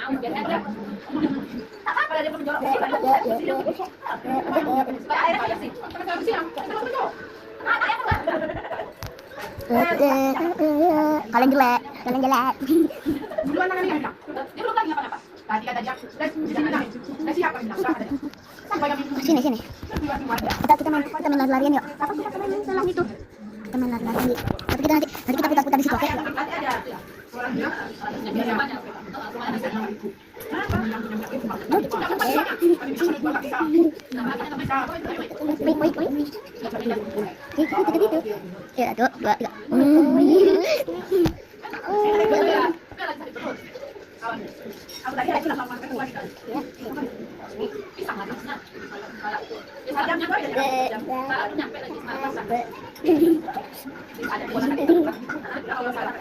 Kalian jelek, kalian jelek. Duluan mana nih yang bilang? Dia belum lagi ngapa-ngapa. Tadi kata dia, udah siap kan bilang, udah ada. Sampai kami Sini sini. tiba-tiba ada. Kita main lari-larian yuk. Apa kita main selang itu? Kita main lari-larian yuk. Tapi kita nanti kita putar-putar di situ, oke? Ada. Suaranya. Biasa banyak. Wait. Gitu. Ya, tuh, dua, tiga. Aku tadi ada sama makan lagi. Pisang lagi. Jamnya kok ada. Salah nyampe lagi masak. Ada kalau salah.